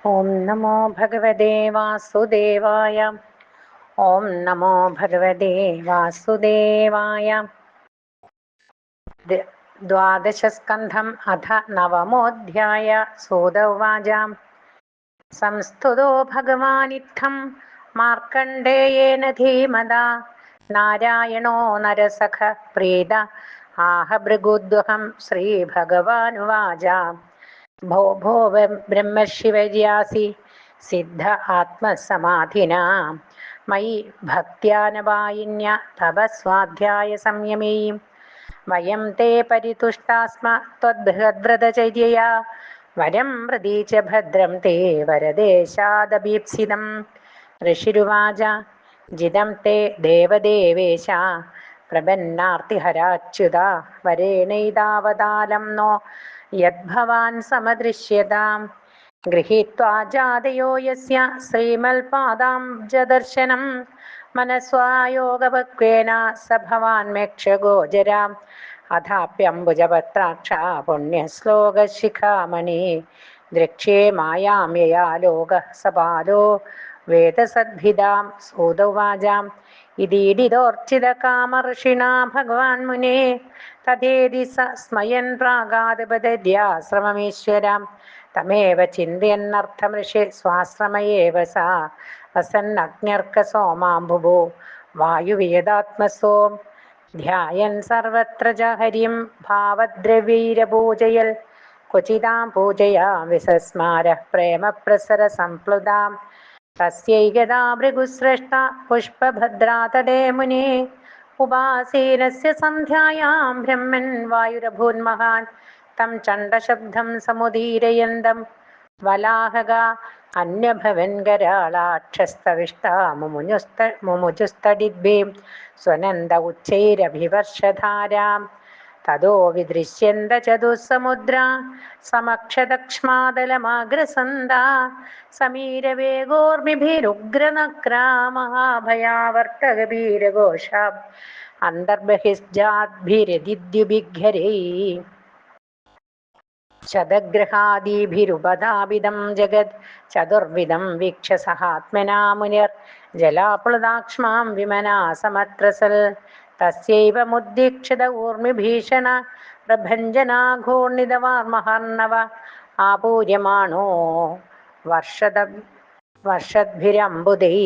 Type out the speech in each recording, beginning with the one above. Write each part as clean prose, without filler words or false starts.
ഓം നമോ ഭഗവതേ വാസുദേവായ. ഓം നമോ ഭഗവതേ വാസുദേവായ. ദ്വാദശസ്കന്ധം അഥ നവമോऽധ്യായ. സൂത ഉവാച. സംസ്തുതോ ഭഗവാനിത്തം മാർക്കണ്ഡേയേന ധീമതാ നാരായണോ നരസഖ പ്രീത ആഹ ഭൃഗുദ്വഹം. ശ്രീഭഗവാനുവാച. ഭോ ഭോ ബ്രഹ്മശിവര്യാസി സിദ്ധ ആത്മസമാധിനാ മയി ഭക്ത്യാനവായിന്യ തപസ്വാധ്യായ സംയമേ. വയം തേ പരിതുഷ്ടാസ്മ ത്വദ്ബൃഹദ്വ്രതചര്യയാ വരം പ്രതീച്ച ഭദ്രം തേ വരദേശാദഭീപ്സിതം. ഋഷിരുവാച. ജിതം തേ ദേവദേവേശ പ്രപന്നാർത്തിഹരാച്യുത വരേണൈതാവതാലം നോ യദ്ഭവാൻ സമദൃശ്യതാം. ഗൃഹീത്വാ ജാതയോ യസ്യ ശ്രീമൽപാദാംബുജദർശനം മനസ്വായോഗപക്വേന സ ഭവാൻ മേക്ഷഗോചരാം. അഥാപ്യംബുജപത്രാക്ഷ പുണ്യശ്ലോകശിഖാമണി ദ്രക്ഷ്യേ മായാം യയാ ലോകഃ സപാലോ വേദസദ്ഭിദാം. സൂത ഉവാച. ഇതീഡിതോർച്ചിതകാമർഷിണാ ഭഗവാൻ മുനേ തഥേതി സ സ്മയൻ പ്രാഗാദപദര്യാശ്രമമീശ്വരം. തമേവ ചിന്തയന്നർത്ഥമൃഷി സ്വാശ്രമയേവ സാ വസന്നഗ്ന്യർക്കസോമാംബുഭോ വായുവേദാത്മസോ. ധ്യായൻ സർവത്ര ച ഹരിം ഭാവദ്രവ്യൈരപൂജയൽ ക്വചിതാം പൂജയാ വിസസ്മാര പ്രേമപ്രസരസംപ്ലുതാം. തസ്യൈകദാ ഭൃഗുശ്രേഷ്ഠ പുഷ്പഭദ്രാതടേ മുനേ ഉപാസീനസ്യ സന്ധ്യായാം ബ്രഹ്മൻ വായുരഭൂന്മഹാൻ. തം ചണ്ഡശബ്ദം സമുദീരയന്തം വലാഹക അന്യഭവൻ കരാളാക്ഷസ്തവിഷ്ടാ മുമുജുസ്തടിദ്ഭീം സ്വനന്ദ ഉച്ചൈരഭിവർഷധാരാം. തതോ വിദൃശ്യന്ത ചതുസ്സമുദ്രാ സമക്ഷതക്ഷ്മാതലമാഗ്രസന്താ സമീരവേഗോർമിഭിരുഗ്രനക്രാ മഹാഭയാവർത്തകബീരഘോഷാ അന്തർബഹിഷ്ജാദ്ഭിരതിദ്യുഭിഘ്നരൈ ശതഗ്രഹാദീഭിരുപധാപിതം ജഗത് ചതുർവിധം വീക്ഷ്യ സഹാത്മനാ മുനിർ ജലാപ്ലുതാക്ഷ്മാം വിമനാസമത്രസൽ. തസ്യൈവ മുദ്ദീക്ഷിത ഊർമിഭീഷണ പ്രഭഞ്ജനാഘോർണിതവാർമഹർണവ ആപൂര്യമാണോ വർഷദ്ഭിരംബുദൈ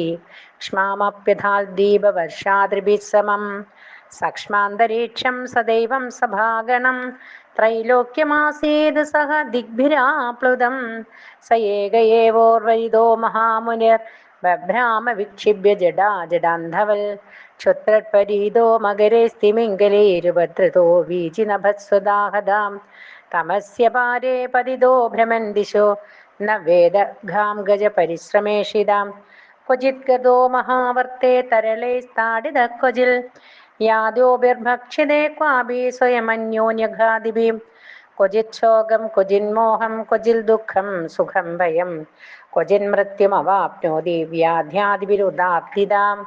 ക്ഷ്മാമപ്യഥാൽദീപവർഷാദ്രിഭിः സമം. സക്ഷ്മാന്തരീക്ഷം സദൈവം സഭാഗണം ത്രൈലോക്യമാസീത് സഹ ദിഗ്ഭിരാപ്ലുതം. സ ഏക ഏവോർവരിതോ മഹാമുനിർ ബഭ്രാമ വിക്ഷിഭ്യ ജഡാജഡാന്ധവൽ. ക്ഷുത്രപരീതോ മകരൈസ്തിമിംഗലൈരുപധൃതോ വീചിനഭസ്വദാഹതാം. തമസ്യ പാരേ പതിതോ ഭ്രമൻ ദിശോ ന വേദഘാം ഗജപരിശ്രമേഷിതാം. ക്വചിത് ഗതോ മഹാവർത്തേ തരളൈസ്താഡിത ക്വചിൽ യാദോഭിർഭക്ഷ്യതേ ക്വാപി സ്വയമന്യോന്യഘാതിഭിः. ക്വചിത് ശോകം ക്വചിന്മോഹം ക്വചിൽ ദുഃഖം സുഖം ഭയം ക്വചിന്മൃത്യുമവാപ്നോതി വ്യാധ്യാദിഭിരുദാർത്തിതാം.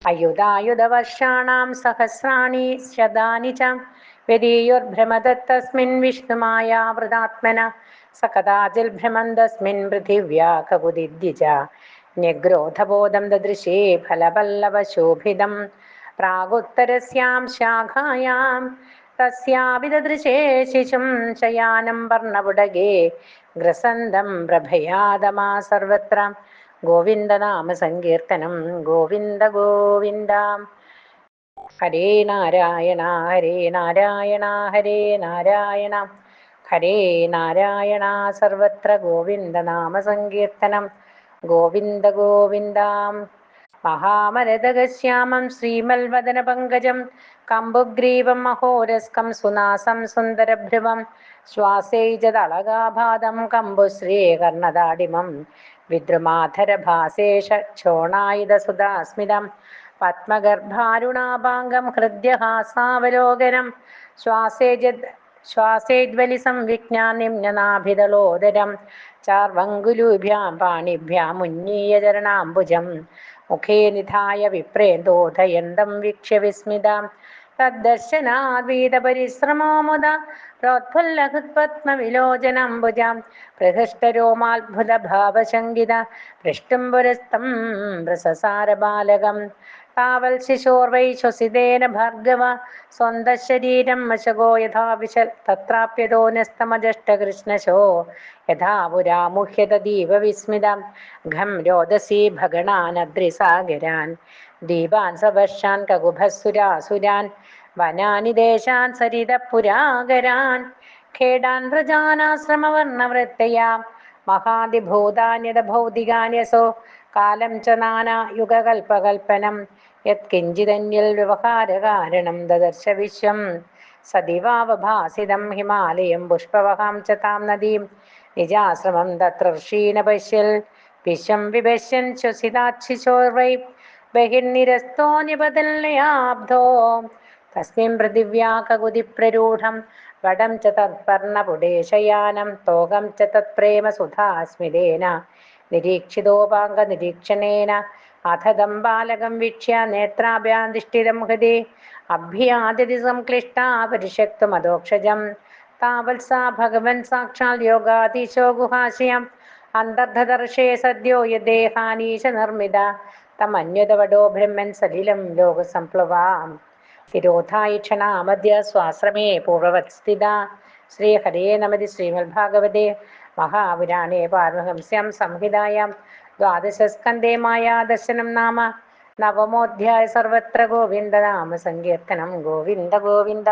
അയുധായുധവർഷാണാം സഹസ്രാണി ശതാനി ച വ്യതീയുർഭ്രമതസ്മിൻ വിഷ്ണുമായാവൃതാത്മന. സ കഥാചിൽ ഭ്രമന്തസ്മിൻ പൃഥിവ്യാ കകുദിദ്വിജ ന്യഗ്രോധബോധം ദദൃശേ ഫലപല്ലവശോഭിതം. പ്രാഗുത്തരസ്യാം ശാഖായാം തസ്യാപി ദദൃശേ ശിശും ശയാനം വർണ്ണപുടകേ ഗ്രസന്തം പ്രഭയാദമാ സർവത്ര. ഗോവിന്ദനാമ സങ്കീർത്തനം. ഗോവിന്ദ ഗോവിന്ദ. ഹരേ നാരായണ ഹരേ നാരായണ ഹരേ നാരായണ ഹരേ നാരായണ. സർവത്ര ഗോവിന്ദനാമ സങ്കീർത്തനം. ഗോവിന്ദ ഗോവിന്ദ. മഹാമരതകശ്യാമം ശ്രീമൽവദന പങ്കജം കമ്പുഗ്രീവം മഹോരസ്കം സുനാസം സുന്ദരഭ്രുവം ശ്വാസൈജതളകാഭാതം കമ്പുശ്രീകർണദാഡിമം വിദ്രുമാധരഭാസേഷ ക്ഷോണായുധസുധാസ്മിതം പത്മഗർഭാരുണാഭാംഗം ഹൃദ്യഹാസാവലോകനം ശ്വാസേജ്വലിസം വിജ്ഞാനിമ്നനാഭിതളോദരം ചാർവങ്കുലൂഭ്യാം പാണിഭ്യാം ഉന്നീയചരണാംബുജം മുഖേ നിധായ വിപ്രേന്തോധയന്തം വീക്ഷ്യ വിസ്മിതാം. തദ്ദർശനാദ്വീതപരിശ്രമോ മുദ പ്രോത്ഫുല്ലഹൃത്പത്മവിലോചനാംബുജാം പ്രഹൃഷ്ടരോമാത്ഭുതഭാവശങ്കിത പൃഷ്ടും പുരസ്തം വൃസസാരബാലകം താവൽ ശിശോർവൈ ശ്വസിതേന ഭാർഗവ സ്വന്തശരീരം മശകോ യഥാ വിശൽ തത്രാപ്യതോ നസ്തമജഷ്ടകൃഷ്ണശോ യഥാ പുരാ മുഹ്യതദീപ വിസ്മിതം ഘം രോദസി ഭഗണാനദ്രിസാഗരാൻ ദീപാൻ സവർഷാൻ കകുഭസുരാസുരാൻ വനാനി ദേശാൻ സരിതപുരാകരാൻ ഖേടാൻ വ്രജാനാശ്രമവർണവൃത്തയാ മഹാദിഭൂതാന്യത ഭൗതികാന്യസോ കാലം ച നാനാ യുഗകൽപകൽപ്പനം യത്കിഞ്ചിതന്യൽ വ്യവഹാരകാരണം ദദർശ വിശ്വം സദിവാവഭാസിതം ഹിമാലയം പുഷ്പവഹാം ച താം നദീം നിജാശ്രമം തത്ര ഋഷീന പശ്യൽ വിശ്വം വിപശ്യൻ ശ്വസിതാച്ഛിശോർവൈ ബഹിർനിരസ്തോ നിപതൽനയാബ്ധോ തസ്മിൻ പൃഥിവ്യാകകുതിപ്രരൂഢം വടം ച തത്പർണപുടേശയാനം തോകം ച തത്പ്രേമ സുധാസ്മിതേന നിരീക്ഷിതോപാംഗ നിരീക്ഷണേന അഥദം ബാലകം വീക്ഷ്യ നേത്രാഭ്യാധിഷ്ഠിതം ഹൃദി അഭ്യാദിതി സംക്ലിഷ്ടാ പരിഷക്തുമദോക്ഷജം താവൽ സാ ഭഗവൻ സാക്ഷാൽ യോഗാധീശോ ഗുഹാശയം അന്തർധദർശേ സദ്യോ യദേഹാനീശ നിർമ്മിത തമന്യതവടോ ബ്രഹ്മൻ സലിലം ലോകസംപ്ലവാം തിരോധായി ക്ഷണാമദ്യ സ്വാശ്രമേ പൂർവവത് സ്ഥിത ശ്രീഹരേ നമതി ശ്രീമദ്ഭാഗവതേ മഹാപുരാണേ പാരമഹംസ്യാം സംഹിതായാം ദ്വാദശസ്കന്ധേ മായാദർശനം നാമ നവമോധ്യായ സർവത്ര ഗോവിന്ദനാമ സങ്കീർത്തനം ഗോവിന്ദ ഗോവിന്ദ.